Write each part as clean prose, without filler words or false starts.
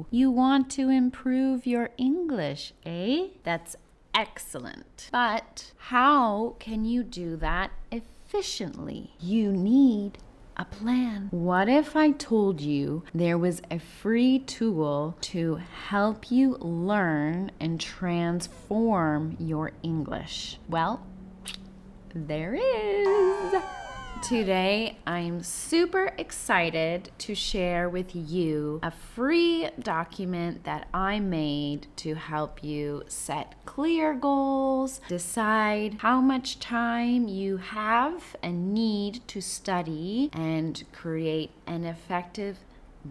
You want to improve your English, eh? That's excellent. But how can you do that efficiently? You need a plan. What if I told you there was a free tool to help you learn and transform your English? Well, there is. Today, I'm super excited to share with you a free document that I made to help you set clear goals, decide how much time you have and need to study, and create an effective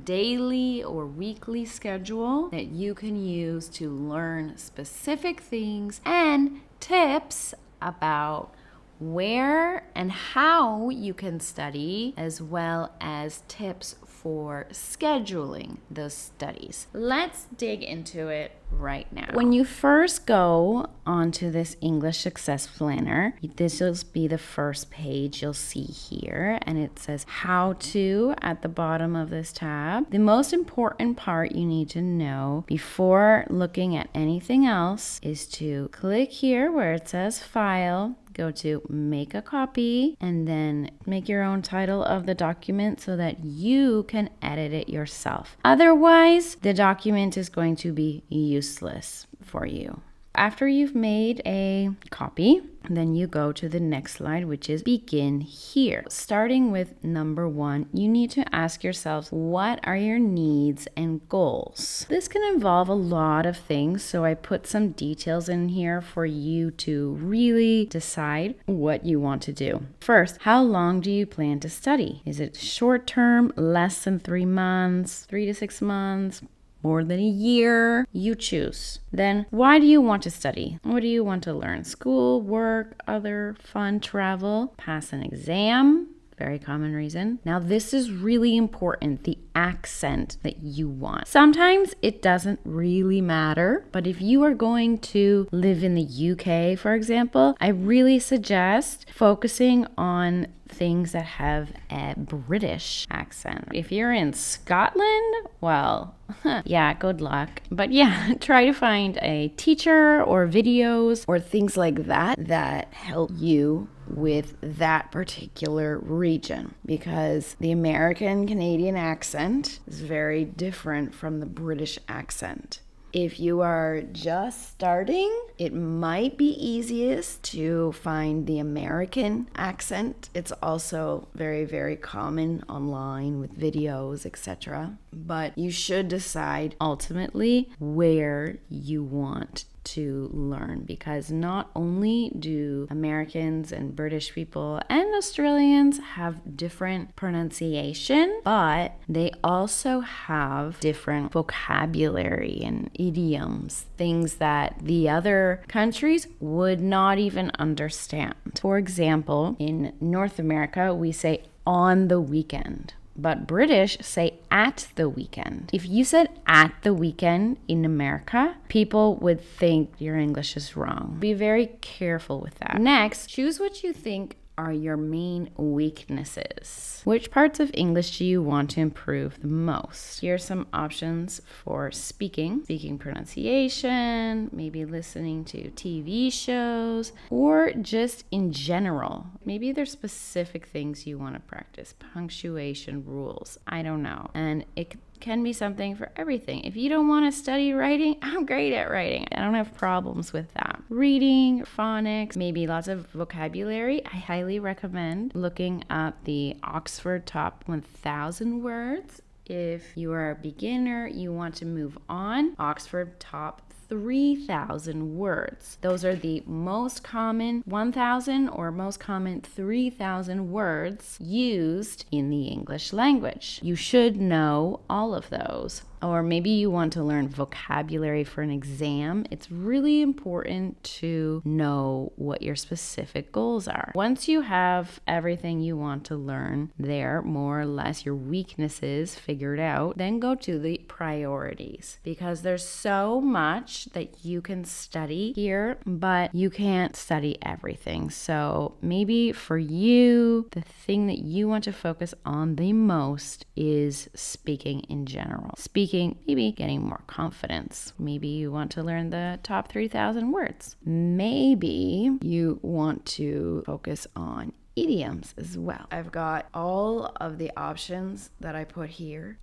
daily or weekly schedule that you can use to learn specific things and tips about where and how you can study, as well as tips for scheduling those studies. Let's dig into it right now. When you first go onto this English Success Planner, this will be the first page you'll see here, and it says How To at the bottom of this tab. The most important part you need to know before looking at anything else is to click here where it says File, go to Make a Copy, and then make your own title of the document so that you can edit it yourself. Otherwise, the document is going to be useless for you. After you've made a copy, then you go to the next slide, which is Begin Here. Starting with number 1, you need to ask yourselves, what are your needs and goals? This can involve a lot of things, so I put some details in here for you to really decide what you want to do. First, how long do you plan to study? Is it short term, less than 3 months, 3 to 6 months? More than a year? You choose. Then, why do you want to study? What do you want to learn? School, work, other fun, travel, pass an exam? Very common reason. Now, this is really important, the accent that you want. Sometimes it doesn't really matter, but if you are going to live in the UK, for example, I really suggest focusing on things that have a British accent. If you're in Scotland, well, yeah, good luck. But yeah, try to find a teacher or videos or things like that help you with that particular region, because the American Canadian accent is very different from the British accent. If you are just starting, it might be easiest to find the American accent. It's also very, very common online with videos, etc. But you should decide ultimately where you want to learn, because not only do Americans and British people and Australians have different pronunciation, but they also have different vocabulary and idioms, things that the other countries would not even understand. For example, in North America, we say on the weekend, but British say at the weekend. If you said at the weekend in America, people would think your English is wrong. Be very careful with that. Next, choose what you think are your main weaknesses. Which parts of English do you want to improve the most? Here are some options for speaking pronunciation, maybe listening to TV shows, or just in general. Maybe there's specific things you want to practice, punctuation rules, I don't know. And it can be something for everything. If you don't want to study writing, I'm great at writing. I don't have problems with that. Reading, phonics, maybe lots of vocabulary. I highly recommend looking at the Oxford Top 1000 Words. If you are a beginner, you want to move on, Oxford Top 3,000 words. Those are the most common 1,000 or most common 3,000 words used in the English language. You should know all of those. Or maybe you want to learn vocabulary for an exam. It's really important to know what your specific goals are. Once you have everything you want to learn there, more or less your weaknesses figured out, then go to the priorities, because there's so much much that you can study here, but you can't study everything. So maybe for you, the thing that you want to focus on the most is speaking in general. Speaking, maybe getting more confidence. Maybe you want to learn the top 3,000 words. Maybe you want to focus on idioms as well. I've got all of the options that I put here.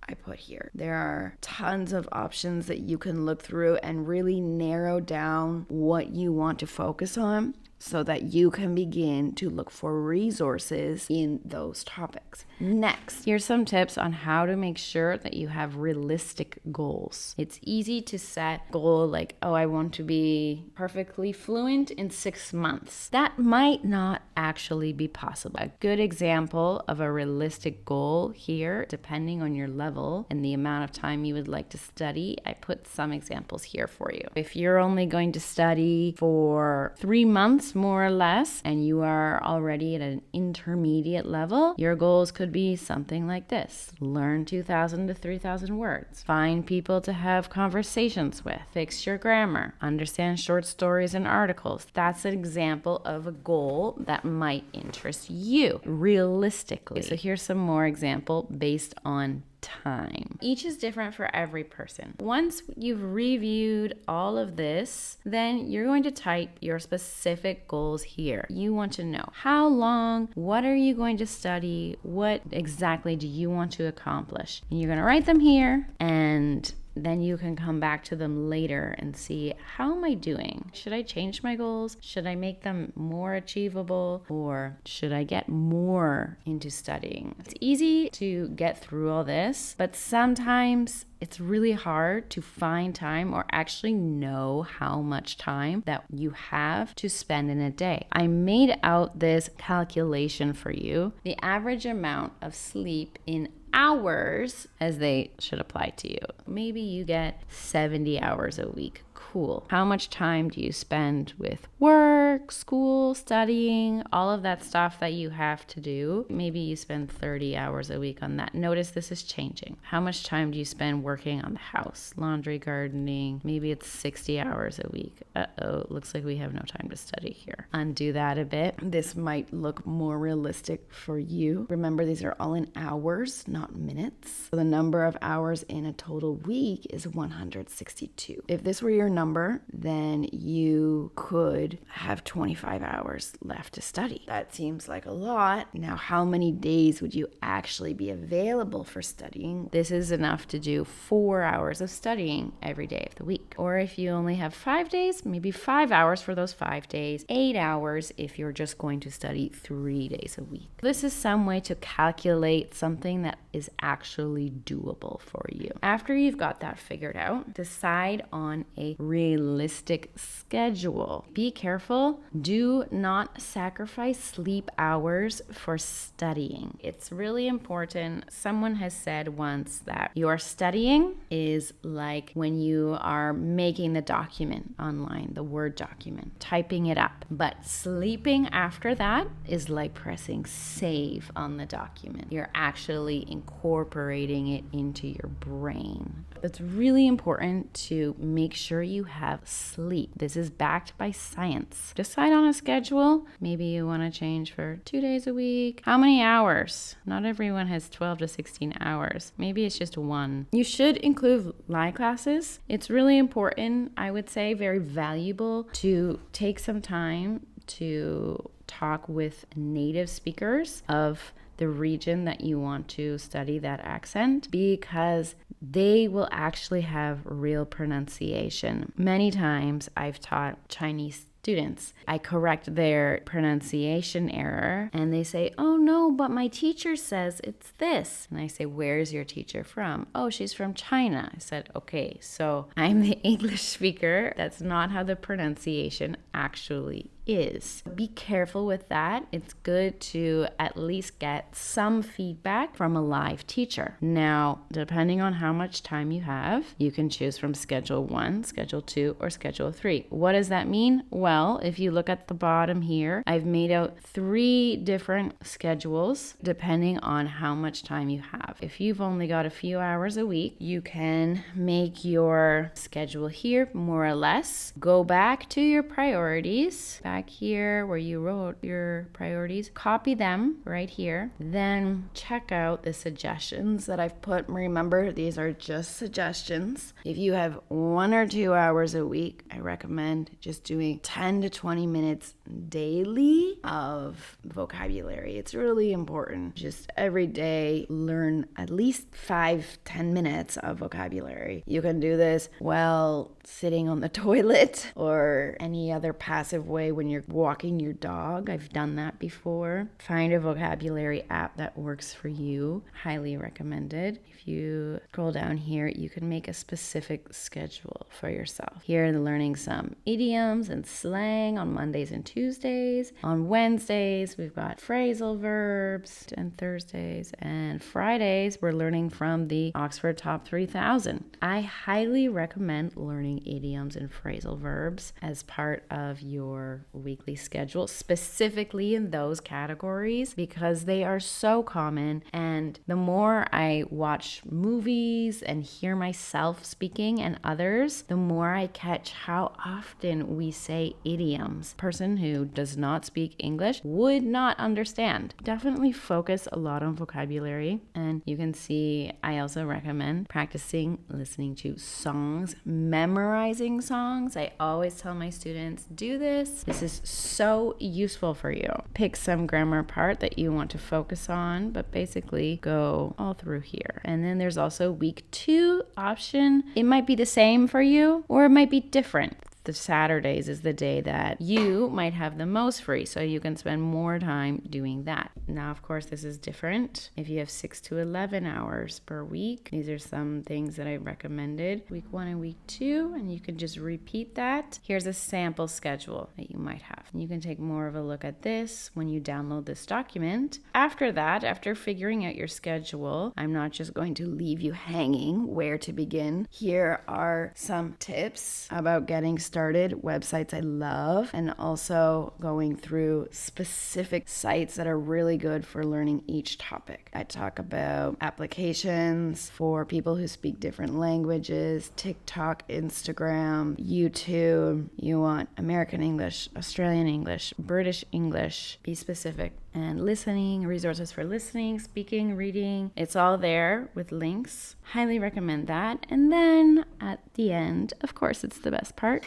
There are tons of options that you can look through and really narrow down what you want to focus on, so that you can begin to look for resources in those topics. Next, here's some tips on how to make sure that you have realistic goals. It's easy to set a goal like, oh, I want to be perfectly fluent in 6 months. That might not actually be possible. A good example of a realistic goal here, depending on your level and the amount of time you would like to study, I put some examples here for you. If you're only going to study for 3 months, more or less, and you are already at an intermediate level, your goals could be something like this: learn 2,000 to 3,000 words, find people to have conversations with, fix your grammar, understand short stories and articles. That's an example of a goal that might interest you realistically. So here's some more example based on time. Each is different for every person. Once you've reviewed all of this, then you're going to type your specific goals here. You want to know how long, what are you going to study, what exactly do you want to accomplish? And you're going to write them here, and then you can come back to them later and see, how am I doing? Should I change my goals? Should I make them more achievable? Or should I get more into studying? It's easy to get through all this, but sometimes it's really hard to find time or actually know how much time that you have to spend in a day. I made out this calculation for you. The average amount of sleep in hours, as they should apply to you. Maybe you get 70 hours a week. Cool. How much time do you spend with work, school, studying, all of that stuff that you have to do? Maybe you spend 30 hours a week on that. Notice this is changing. How much time do you spend working on the house, laundry, gardening? Maybe it's 60 hours a week. Looks like we have no time to study here. Undo that a bit. This might look more realistic for you. Remember, these are all in hours, not minutes. So the number of hours in a total week is 162. If this were your number, then you could have 25 hours left to study. That seems like a lot. Now, how many days would you actually be available for studying? This is enough to do 4 hours of studying every day of the week. Or if you only have 5 days, maybe 5 hours for those 5 days, 8 hours if you're just going to study 3 days a week. This is some way to calculate something that is actually doable for you. After you've got that figured out, decide on a realistic schedule. Be careful. Do not sacrifice sleep hours for studying. It's really important. Someone has said once that your studying is like when you are making the document online, the Word document, typing it up. But sleeping after that is like pressing save on the document. You're actually incorporating it into your brain. It's really important to make sure you have sleep. This is backed by science. Decide on a schedule. Maybe you want to change for 2 days a week. How many hours? Not everyone has 12 to 16 hours. Maybe it's just 1. You should include live classes. It's really important, I would say, very valuable to take some time to talk with native speakers of the region that you want to study that accent, because they will actually have real pronunciation. Many times I've taught Chinese students. I correct their pronunciation error and they say, oh no, but my teacher says it's this. And I say, where's your teacher from? Oh, she's from China. I said, okay, so I'm the English speaker. That's not how the pronunciation actually is. Be careful with that. It's good to at least get some feedback from a live teacher. Now, depending on how much time you have, you can choose from schedule 1, schedule 2, or schedule 3. What does that mean? Well, if you look at the bottom here, I've made out 3 different schedules depending on how much time you have. If you've only got a few hours a week, you can make your schedule here more or less. Go back to your priorities, back here where you wrote your priorities, copy them right here, then check out the suggestions that I've put. Remember, these are just suggestions. If you have 1 or 2 hours a week, I recommend just doing 10 to 20 minutes daily of vocabulary. It's really important. Just every day, learn at least 5-10 minutes of vocabulary. You can do this while sitting on the toilet or any other passive way when you're walking your dog. I've done that before. Find a vocabulary app that works for you. Highly recommended. If you scroll down here, you can make a specific schedule for yourself. Here, learning some idioms and slang on Mondays and Tuesdays. On Wednesdays, we've got phrasal verbs, and Thursdays and Fridays, we're learning from the Oxford Top 3000. I highly recommend learning idioms and phrasal verbs as part of your weekly schedule, specifically in those categories, because they are so common. And the more I watch movies and hear myself speaking and others, the more I catch how often we say idioms. A person who does not speak English would not understand. Definitely focus a lot on vocabulary. And you can see I also recommend practicing listening to songs, memorizing songs. I always tell my students, do this. This is so useful for you. Pick some grammar part that you want to focus on, but basically go all through here. And then there's also week 2 option. It might be the same for you, or it might be different. The Saturdays is the day that you might have the most free, so you can spend more time doing that. Now, of course, this is different. If you have 6 to 11 hours per week, these are some things that I recommended. Week 1 and week 2, and you can just repeat that. Here's a sample schedule that you might have. You can take more of a look at this when you download this document. After that, after figuring out your schedule, I'm not just going to leave you hanging where to begin. Here are some tips about getting started, websites I love, and also going through specific sites that are really good for learning each topic. I talk about applications for people who speak different languages, TikTok, Instagram, YouTube. You want American English, Australian English, British English. Be specific. And listening, resources for listening, speaking, reading. It's all there with links. Highly recommend that. And then at the end, of course, it's the best part.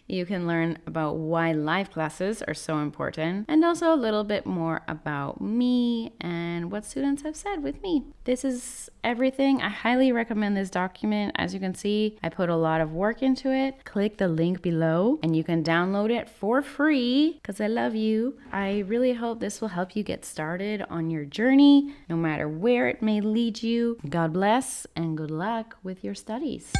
You can learn about why live classes are so important, and also a little bit more about me and what students have said with me. This is everything. I highly recommend this document. As you can see, I put a lot of work into it. Click the link below and you can download it for free because I love you. I really hope this will help you get started on your journey, no matter where it may lead you. God bless and good luck with your studies.